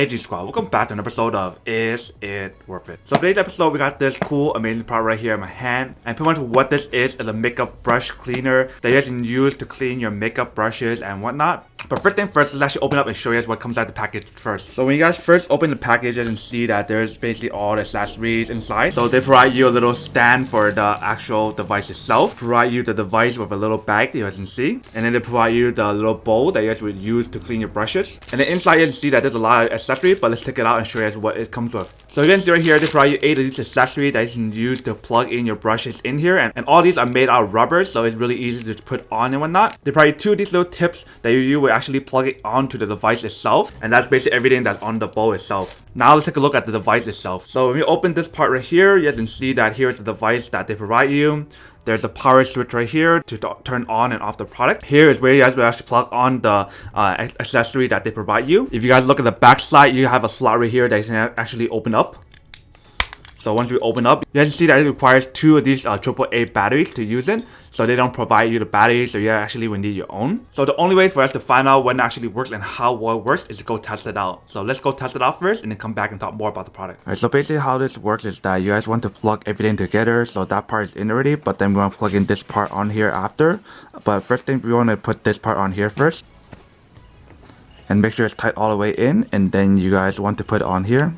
Hey G Squad, welcome back to an episode of Is It Worth It? So today's episode we got this cool amazing product right here in my hand, and pretty much what this is a makeup brush cleaner that you can use to clean your makeup brushes and whatnot. But first thing first, let's actually open up and show you guys what comes out of the package first. So when you guys first open the package, you can see that there's basically all the accessories inside. So they provide you a little stand for the actual device itself, provide you the device with a little bag you guys can see, and then they provide you the little bowl that you guys would use to clean your brushes. And then inside you can see that there's a lot of accessories, but let's take it out and show you guys what it comes with. So you can see right here, they provide you 8 of these accessories that you can use to plug in your brushes in here, and all these are made out of rubber, so it's really easy to put on and whatnot. They provide you 2 of these little tips that you would actually plug it onto the device itself, and that's basically everything that's on the bowl itself. Now let's take a look at the device itself. So when you open this part right here, you can see that here's the device that they provide you. There's a power switch right here to turn on and off the product. Here is where you guys will actually plug on the accessory that they provide you. If you guys look at the back side, you have a slot right here that you can actually open up. So once we open up, you guys see that it requires 2 of these AAA batteries to use it. So they don't provide you the batteries, so you actually will need your own. So the only way for us to find out when it actually works and how well it works is to go test it out. So let's go test it out first and then come back and talk more about the product. Alright, so basically how this works is that you guys want to plug everything together. So that part is in already, but then we want to plug in this part on here after. But first thing, we want to put this part on here first. And make sure it's tight all the way in, and then you guys want to put it on here.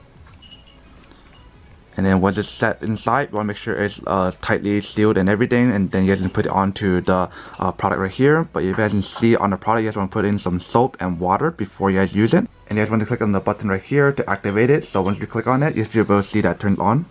And then once it's set inside, you want to make sure it's tightly sealed and everything, and then you guys can put it onto the product right here. But you guys can see on the product, you guys want to put in some soap and water before you guys use it. And you guys want to click on the button right here to activate it. So once you click on it, you should be able to see that turns on.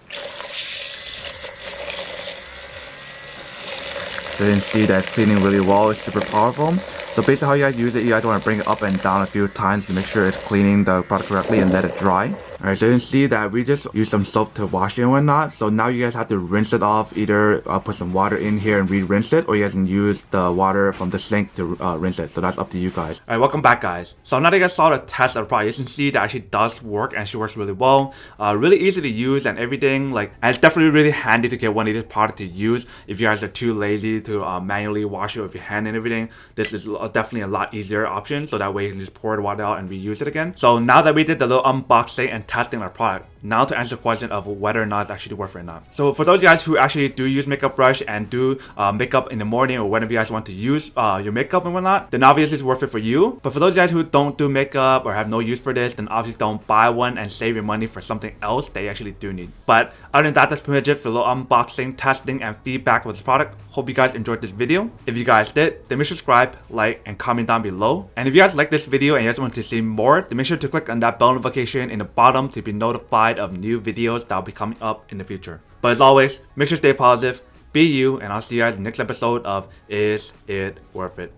So you can see that it's cleaning really well, it's super powerful. So basically how you guys use it, you guys want to bring it up and down a few times to make sure it's cleaning the product correctly and let it dry. Alright, so you can see that we just use some soap to wash it and whatnot. So now you guys have to rinse it off, either put some water in here and re-rinse it, or you guys can use the water from the sink to rinse it. So that's up to you guys. Alright, welcome back guys. So now that you guys saw the test of the product, you can see that actually does work and she works really well. Really easy to use and everything. And it's definitely really handy to get one of these products to use if you guys are too lazy to manually wash it with your hand and everything. This is definitely a lot easier option, so that way you can just pour the water out and reuse it again. So now that we did the little unboxing and testing our product, now to answer the question of whether or not it's actually worth it or not. So for those guys who actually do use makeup brush and do makeup in the morning or whenever you guys want to use your makeup and whatnot, then obviously it's worth it for you. But for those guys who don't do makeup or have no use for this, then obviously don't buy one and save your money for something else that you actually do need. But other than that, that's pretty much it for a little unboxing, testing, and feedback with this product. Hope you guys enjoyed this video. If you guys did, then make sure to subscribe, like, and comment down below. And if you guys like this video and you guys want to see more, then make sure to click on that bell notification in the bottom to be notified of new videos that will be coming up in the future. But as always, make sure to stay positive, be you, and I'll see you guys in the next episode of Is It Worth It?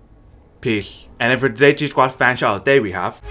Peace. And for today's G Squad fan shout out day, we have